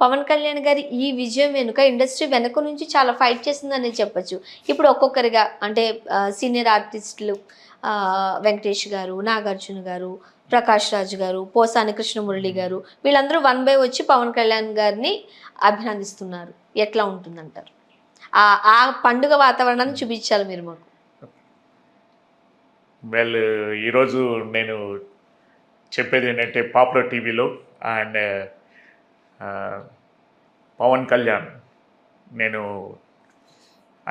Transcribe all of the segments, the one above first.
పవన్ కళ్యాణ్ గారి ఈ విజయం వెనుక ఇండస్ట్రీ వెనక నుంచి చాలా ఫైట్ చేసిందని చెప్పొచ్చు. ఇప్పుడు ఒక్కొక్కరిగా అంటే సీనియర్ ఆర్టిస్టులు వెంకటేష్ గారు, నాగార్జున గారు, ప్రకాష్ రాజ్ గారు, పోసాని కృష్ణమురళి గారు వీళ్ళందరూ వన్ బై వచ్చి పవన్ కళ్యాణ్ గారిని అభినందిస్తున్నారు. ఎట్లా ఉంటుందంటారు? ఆ పండుగ వాతావరణాన్ని చూపించాలి మీరు మాకు. వెల్, ఈరోజు నేను చెప్పేది ఏంటంటే పాపులర్ టీవీలో అండ్ పవన్ కళ్యాణ్, నేను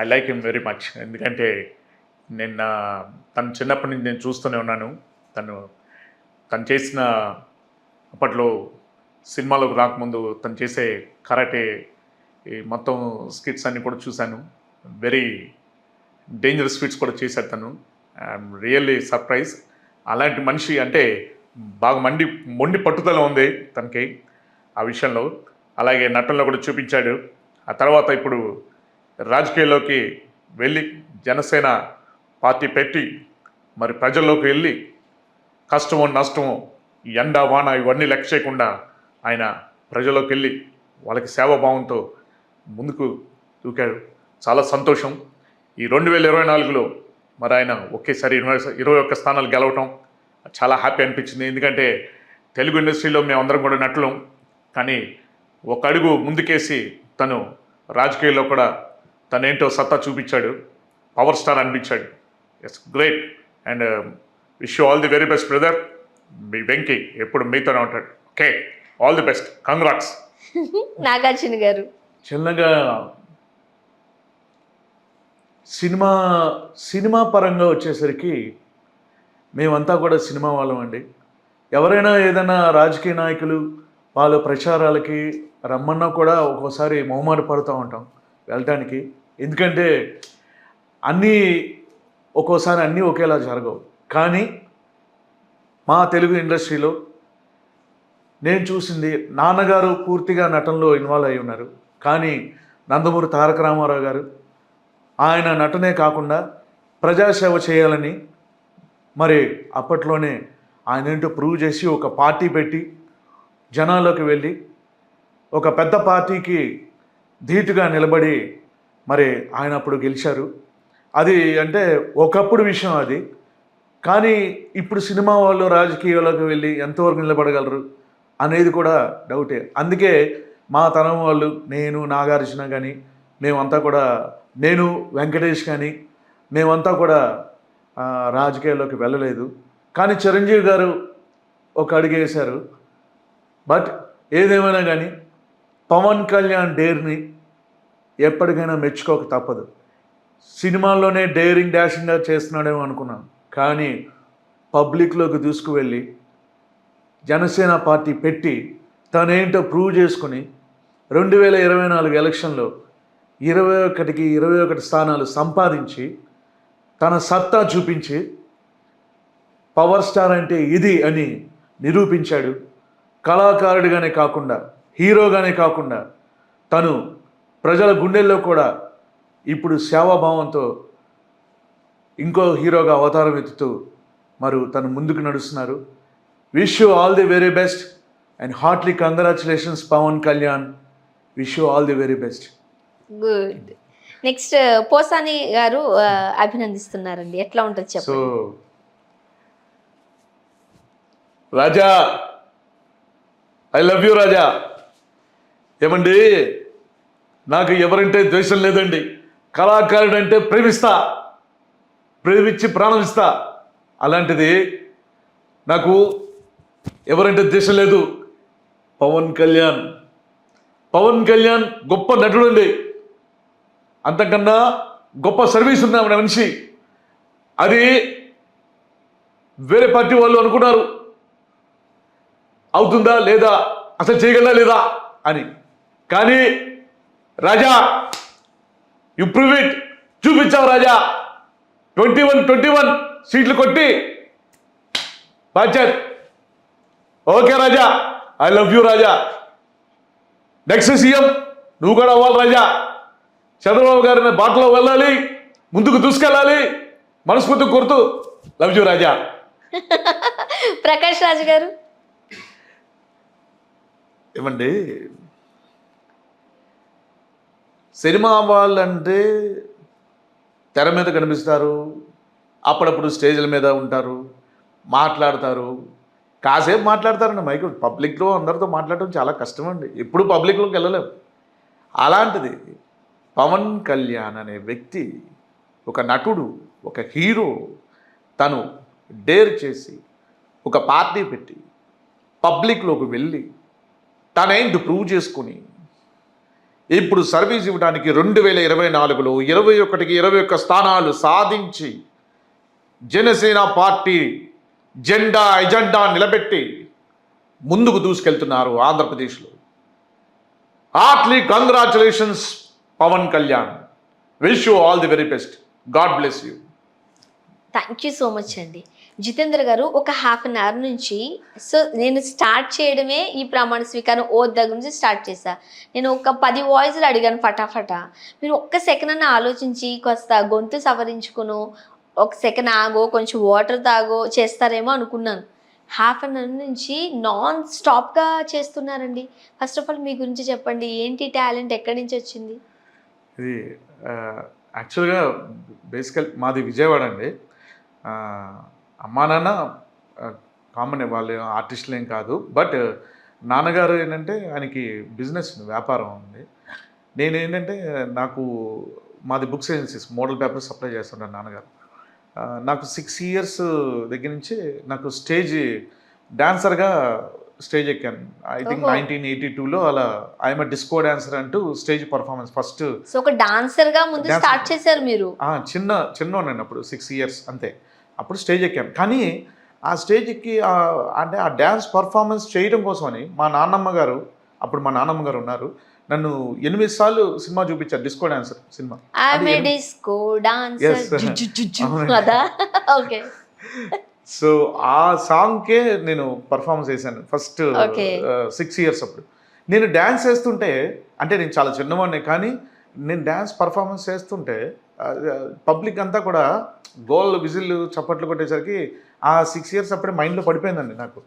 I like him very much. ఎందుకంటే నిన్న తను చిన్నప్పటి నుంచి నేను చూస్తూనే ఉన్నాను. తను చేసిన అప్పట్లో సినిమాలోకి రాకముందు తను చేసే కరాటే ఈ మొత్తం స్కిట్స్ అన్నీ కూడా చూశాను. వెరీ డేంజరస్ స్కిట్స్ కూడా చేశాడు తను. I'm really surprise. అలాంటి మనిషి అంటే బాగా మొండి పట్టుదల ఉంది తనకి ఆ విషయంలో. అలాగే నటనలో కూడా చూపించాడు. ఆ తర్వాత ఇప్పుడు రాజకీయాల్లోకి వెళ్ళి జనసేన పార్టీ పెట్టి మరి ప్రజల్లోకి వెళ్ళి కష్టమో నష్టమో ఎండ వాన ఇవన్నీ లెక్క చేయకుండా ఆయన ప్రజల్లోకి వెళ్ళి వాళ్ళకి సేవాభావంతో ముందుకు దూకాడు. చాలా సంతోషం. ఈ 2024లో మరి ఆయన ఒకేసారి 21 స్థానాలు గెలవటం చాలా హ్యాపీ అనిపించింది. ఎందుకంటే తెలుగు ఇండస్ట్రీలో మేమందరం కూడా నటులం, కానీ ఒక అడుగు ముందుకేసి తను రాజకీయాల్లో కూడా తనేంటో సత్తా చూపించాడు. పవర్ స్టార్ అనిపించాడు. It's great and wish you all the very best brother. మీ వెంకీ ఎప్పుడు మీతోనే ఉంటాడు. Okay, all the best, congrats. Nagarjuna garu చిన్నగా సినిమా పరంగా వచ్చేసరికి మేమంతా కూడా సినిమా వాళ్ళం అండి. ఎవరైనా ఏదైనా రాజకీయ నాయకులు వాళ్ళ ప్రచారాలకి రమ్మన్నా కూడా ఒక్కోసారి మొహమాట పడుతూ ఉంటాం వెళ్ళటానికి. ఎందుకంటే ఒక్కోసారి అన్నీ ఒకేలా జరగవు. కానీ మా తెలుగు ఇండస్ట్రీలో నేను చూసింది, నాన్నగారు పూర్తిగా నటనలో ఇన్వాల్వ్ అయి ఉన్నారు. కానీ నందమూరి తారక రామారావు గారు ఆయన నటనే కాకుండా ప్రజాసేవ చేయాలని మరి అప్పట్లోనే ఆయన ఏంటో ప్రూవ్ చేసి ఒక పార్టీ పెట్టి జనాల్లోకి వెళ్ళి ఒక పెద్ద పార్టీకి ధీటుగా నిలబడి మరి ఆయన అప్పుడు గెలిచారు. అది అంటే ఒకప్పుడు విషయం అది. కానీ ఇప్పుడు సినిమా వాళ్ళు రాజకీయాల్లోకి వెళ్ళి ఎంతవరకు నిలబడగలరు అనేది కూడా డౌటే. అందుకే మా తరం వాళ్ళు, నేను, నాగార్జున కానీ మేమంతా కూడా, నేను, వెంకటేష్ కానీ మేమంతా కూడా రాజకీయాల్లోకి వెళ్ళలేదు. కానీ చిరంజీవి గారు ఒక అడుగు వేశారు. బట్ ఏదేమైనా కానీ పవన్ కళ్యాణ్ డేర్ని ఎప్పటికైనా మెచ్చుకోక తప్పదు. సినిమాల్లోనే డేరింగ్ డాషింగ్గా చేస్తున్నాడేమో అనుకున్నాను, కానీ పబ్లిక్లోకి తీసుకువెళ్ళి జనసేన పార్టీ పెట్టి తనేంటో ప్రూవ్ చేసుకుని 2024 ఎలక్షన్లో 21 స్థానాలు సంపాదించి తన సత్తా చూపించి పవర్ స్టార్ అంటే ఇది అని నిరూపించాడు. కళాకారుడిగానే కాకుండా, హీరోగానే కాకుండా తను ప్రజల గుండెల్లో కూడా ఇప్పుడు సేవాభావంతో ఇంకో హీరోగా అవతారం ఎత్తుతూ మరి తను ముందుకు నడుస్తున్నారు. Wish you all the very best and heartly congratulations Pavan Kalyan. Wish you all the very best. Good. Next Posani గారు అభినందిస్తున్నారండి. ఎట్లా ఉంటుంది సో చెప్పండి. Raja, I love you Raja. ఏమండి, నాకు ఎవరంటే ద్వేషం లేదండి. కళాకారుడు అంటే ప్రేమించి ప్రాణం ఇస్తా. అలాంటిది నాకు ఎవరంటే ద్వేషం లేదు. పవన్ కళ్యాణ్ గొప్ప నటుడు అండి. అంతకన్నా గొప్ప సర్వీస్ ఉన్న మనిషి. అది వేరే పార్టీ వాళ్ళు అనుకున్నారు అవుతుందా లేదా, అసలు చేయగలరా లేదా అని. కానీ రాజా, యు ప్రూవ్ ఇట్. చూపించావు రాజా. 21 సీట్లు కొట్టి బాధ్యత్. Okay Raja, I love you Raja. Next CM నువ్వు కూడా అవ్వాలి రాజా. చంద్రబాబు గారిని బాటలో వెళ్ళాలి, ముందుకు దూసుకెళ్ళాలి. మనస్ఫూర్తి కోరుతూ లవ్ యూ రాజా. ప్రకాష్ రాజ్ గారు ఏమండి, సినిమా వాళ్ళంటే తెర మీద కనిపిస్తారు, అప్పుడప్పుడు స్టేజ్ల మీద ఉంటారు, మాట్లాడతారు, కాసేపు మాట్లాడతారండి. మైక్ పబ్లిక్లో అందరితో మాట్లాడటం చాలా కష్టం అండి, ఎప్పుడు పబ్లిక్లోకి వెళ్ళలేము. అలాంటిది పవన్ కళ్యాణ్ అనే వ్యక్తి, ఒక నటుడు, ఒక హీరో, తను డేర్ చేసి ఒక పార్టీ పెట్టి పబ్లిక్లోకి వెళ్ళి తనేంటి ప్రూవ్ చేసుకుని ఇప్పుడు సర్వీస్ ఇవ్వడానికి 2024లో 21కి 21 స్థానాలు సాధించి జనసేన పార్టీ ఎజెండా నిలబెట్టి ముందుకు దూసుకెళ్తున్నారు ఆంధ్రప్రదేశ్లో. Heartly congratulations Pavan Kalyan, wish you all the very best, god bless you. Thank you so much అండి. జితేంద్ర గారు, ఒక హాఫ్ అన్ అవర్ నుంచి సో నేను స్టార్ట్ చేయడమే ఈ ప్రమాణ స్వీకారం ఓత్ దగ్గర నుంచి స్టార్ట్ చేశా. నేను ఒక 10 వాయిస్లు అడిగాను ఫటాఫటా. మీరు ఒక్క సెకండ్ అన్న ఆలోచించి కాస్త గొంతు సవరించుకును, ఒక సెకండ్ ఆగో, కొంచెం వాటర్ తాగో చేస్తారేమో అనుకున్నాను. హాఫ్ అన్ అవర్ నుంచి నాన్ స్టాప్గా చేస్తున్నారండి. ఫస్ట్ ఆఫ్ ఆల్ మీ గురించి చెప్పండి, ఏంటి టాలెంట్, ఎక్కడి నుంచి వచ్చింది? ఇది యాక్చువల్గా బేసికల్ మాది విజయవాడ అండి. అమ్మా నాన్న కామన్, వాళ్ళు ఆర్టిస్టులు ఏం కాదు. బట్ నాన్నగారు ఏంటంటే ఆయనకి బిజినెస్ వ్యాపారం ఉంది. నేనేంటంటే మాది books agencies, model papers supply చేస్తుంటాను నాన్నగారు. నాకు 6 ఇయర్స్ దగ్గర నుంచి నాకు డాన్సర్గా స్టేజ్ ఎక్కాను. ఐ థింక్ 1982లో అలా ఐఎమ్ డిస్కో డాన్సర్ అంటూ స్టేజ్ పర్ఫార్మెన్స్ ఫస్ట్. సో ఒక డాన్సర్గా ముందు స్టార్ట్ చేశారు మీరు? చిన్నోనండి అప్పుడు, 6 ఇయర్స్ అంతే. అప్పుడు స్టేజ్ ఎక్కాను. కానీ ఆ స్టేజ్ ఎక్కి అంటే ఆ డ్యాన్స్ పర్ఫార్మెన్స్ చేయడం కోసమని మా నాన్నమ్మ గారు ఉన్నారు, నన్ను 8 సార్లు సినిమా చూపించారు, డిస్కో డాన్సర్ సినిమా. సో ఆ సాంగ్కే నేను పర్ఫార్మెన్స్ చేశాను ఫస్ట్ 6 ఇయర్స్. అప్పుడు నేను డ్యాన్స్ చేస్తుంటే, అంటే నేను చాలా చిన్నవాడిని, కానీ నేను డ్యాన్స్ పర్ఫార్మెన్స్ చేస్తుంటే పబ్లిక్ అంతా కూడా గోల్ విజిల్ చప్పట్లు కొట్టేసరికి ఆ 6 ఇయర్స్ అప్పుడే మైండ్లో పడిపోయిందండి నాకు,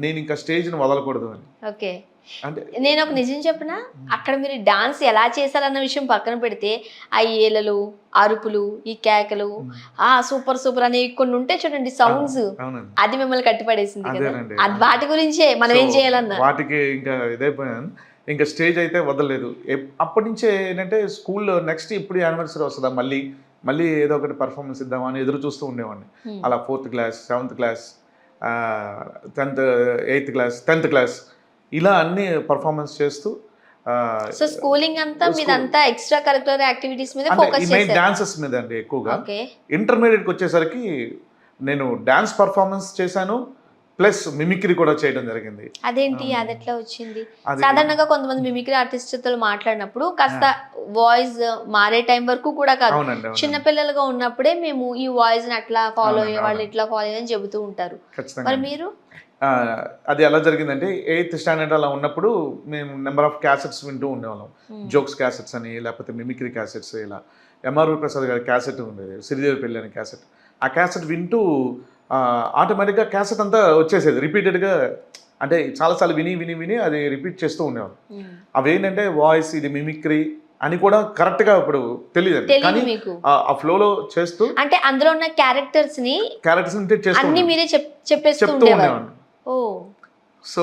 నేను ఇంకా స్టేజ్ని వదలకూడదు అని. ఓకే, అంటే నేను ఒక నిజం చెప్పిన, అక్కడ మీరు డాన్స్ ఎలా చేశారన్న విషయం పక్కన పెడితే ఆ ఏలలు, అరుపులు, ఈ కేకలు, సూపర్ సూపర్ అనేవి కొన్ని ఉంటే చూడండి సౌండ్స్, అది మిమ్మల్ని కట్టిపడేసింది కదా. అది వాటి గురించే మనం ఏం చేయాలన్నా వాటికి ఇంకా ఇదైపోయాను. ఇంకా స్టేజ్ అయితే వదలలేదు. అప్పటి నుంచే ఏంటంటే స్కూల్లో నెక్స్ట్ ఇప్పుడు యానివర్సరీ వస్తుందా, మళ్ళీ ఏదో ఒకటి పర్ఫార్మెన్స్ ఇద్దామని ఎదురు చూస్తూ ఉండేవాడిని. అలా 4th class, 7th class, 10th, 8th class, 10th class, ఇలా అన్ని పర్ఫార్మెన్స్ చేస్తూ. సో స్కూలింగ్ అంతా మీదంతా ఎక్స్ట్రా కరిక్యులర్ యాక్టివిటీస్ మీద ఫోకస్ చేశారు? డాన్సెస్ మీద అండి ఎక్కువగా. ఇంటర్మీడియట్కి వచ్చేసరికి నేను డాన్స్ పర్ఫార్మెన్స్ చేశాను, ప్లస్ మిమిక్రీ కూడా చేయడం జరిగింది. అదేంటి, అది ఎట్లా వచ్చింది? సాధారణంగా కొంతమంది మిమిక్రీ ఆర్టిస్టులతో మాట్లాడినప్పుడు కాస్త వాయిస్ మారే టైం వరకు కూడా కాదు, చిన్నపిల్లలుగా ఉన్నప్పుడే మేము ఈ వాయిస్ ని అట్లా ఫాలో అయ్యే వాళ్ళు ఇట్లా ఫాలో అయ్యని చెబుతూ ఉంటారు. మరి మీరు? అది ఎలా జరిగిందంటే 8th స్టాండర్డ్ అలా ఉన్నప్పుడు మేము నెంబర్ ఆఫ్ క్యాసెట్స్ వింటూ ఉండేవాళ్ళం. జోక్స్ క్యాసెట్స్ అని, లేకపోతే మిమిక్రీ క్యాసెట్స్, ఇలా ఎంఆర్వి ప్రసాద్ గారి క్యాసెట్ ఉండేది, శ్రీదేవి పెళ్ళి అనే క్యాసెట్. ఆ క్యాసెట్ వింటూ ఆటోమేటిక్గా క్యాసెట్ అంతా వచ్చేసేది రిపీటెడ్గా, అంటే చాలాసార్లు విని అది రిపీట్ చేస్తూ ఉండేవాళ్ళు. అవేంటంటే వాయిస్, ఇది మిమిక్రీ అని కూడా కరెక్ట్గా ఇప్పుడు తెలియదు, కానీ ఆ ఫ్లోలో చేస్తూ, అంటే అందులో ఉన్న క్యారెక్టర్స్ అన్ని మీరే చెప్పేస్తూ ఉండేవాళ్ళు. సో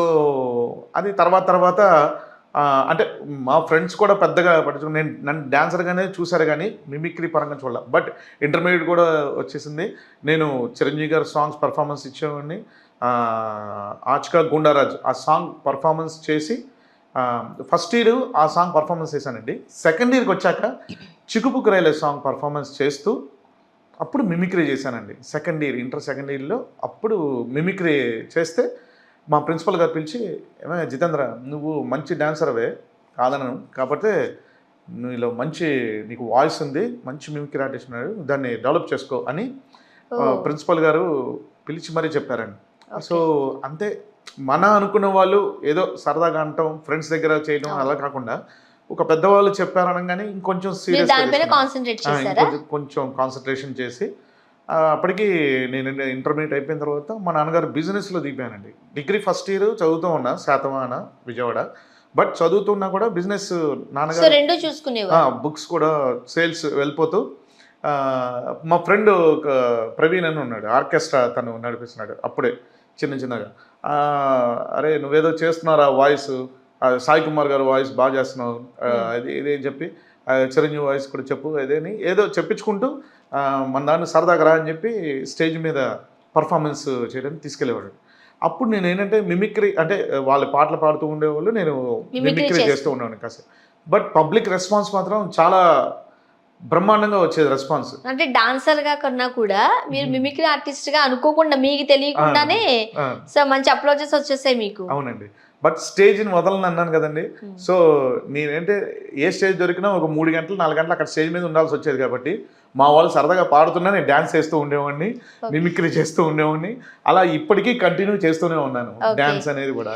అది తర్వాత అంటే మా ఫ్రెండ్స్ కూడా పెద్దగా పట్టించుకుని, నన్ను డాన్సర్గానే చూశారు కానీ మిమిక్రీ పరంగా చూడాలి. బట్ ఇంటర్మీడియట్ కూడా వచ్చేసింది. నేను చిరంజీవి గారి సాంగ్స్ పర్ఫార్మెన్స్ ఇచ్చేవాడిని. ఆచ్కా గుండారాజ్ ఆ సాంగ్ పర్ఫార్మెన్స్ చేసి ఫస్ట్ ఇయర్ ఆ సాంగ్ పర్ఫార్మెన్స్ చేశానండి. సెకండ్ ఇయర్కి వచ్చాక చిక్కుపుకు రైలే సాంగ్ పర్ఫార్మెన్స్ చేస్తూ అప్పుడు మిమిక్రీ చేశానండి. ఇంటర్ సెకండ్ ఇయర్లో అప్పుడు మిమిక్రీ చేస్తే మా ప్రిన్సిపల్ గారు పిలిచి, ఏమైనా జితేంద్ర, నువ్వు మంచి డాన్సర్ అవే కాదనను, కాకపోతే నీలో నీకు వాయిస్ ఉంది, మంచి మిమిక్రీ ఆర్టిస్ట్ ఉన్నాడు, దాన్ని డెవలప్ చేసుకో అని ప్రిన్సిపల్ గారు పిలిచి మరీ చెప్పారండి. సో అంతే, మన అనుకున్న వాళ్ళు ఏదో సరదాగా అంటాం, ఫ్రెండ్స్ దగ్గర చేయడం అలా కాకుండా ఒక పెద్దవాళ్ళు చెప్పారనగానే ఇంకొంచెం సీరియస్, కొంచెం కాన్సన్ట్రేషన్ చేసి అప్పటికి నేను ఇంటర్మీడియట్ అయిపోయిన తర్వాత మా నాన్నగారు బిజినెస్లో దిగానండి. డిగ్రీ ఫస్ట్ ఇయర్ చదువుతూ ఉన్నా శాతవాహన విజయవాడ. బట్ చదువుతున్నా కూడా బిజినెస్ సో నాన్నగారు రెండు చూసుకునేవారు. బుక్స్ కూడా సేల్స్ వెళ్ళిపోతూ మా ఫ్రెండ్ ఒక ప్రవీణ్ అని ఉన్నాడు, ఆర్కెస్ట్రా తను నడిపిస్తున్నాడు అప్పుడే చిన్నగా. అరే నువ్వేదో చేస్తున్నారా వాయిస్, సాయి కుమార్ గారు వాయిస్ బాగా చేస్తున్నావు, అది ఇదేం చెప్పి చిరంజీవి వాయిస్ కూడా చెప్పు అదేని ఏదో చెప్పించుకుంటూ మన దాన్ని సరదాగా రా అని చెప్పి స్టేజ్ మీద పర్ఫార్మెన్స్ చేయడానికి తీసుకెళ్ళేవాడు. అప్పుడు నేను ఏంటంటే మిమిక్రీ, అంటే వాళ్ళ పాటలు పాడుతూ ఉండేవాళ్ళు, నేను మిమిక్రీ చేస్తూ ఉండేవాడిని కాసేపు. బట్ పబ్లిక్ రెస్పాన్స్ మాత్రం చాలా బ్రహ్మాండంగా వచ్చేది రెస్పాన్స్. అంటే డాన్సర్ గా కన్నా కూడా మీరు మిమిక్రీ ఆర్టిస్ట్ గా అనుకోకుండా మీకు తెలియకుండానే సో మంచి అప్లోచెస్ వచ్చేసాయి మీకు. అవునండి. బట్ స్టేజ్ని వదలని అన్నాను కదండి. సో నేనంటే ఏ స్టేజ్ దొరికినా ఒక 3 గంటలు 4 గంటలు అక్కడ స్టేజ్ మీద ఉండాల్సి వచ్చేది కాబట్టి మా వాళ్ళు సరదాగా పాడుతున్నా నేను డ్యాన్స్ చేస్తూ ఉండేవాడిని, మిమిక్రీ చేస్తూ ఉండేవాడిని. అలా ఇప్పటికీ కంటిన్యూ చేస్తూనే ఉన్నాను డ్యాన్స్ అనేది కూడా.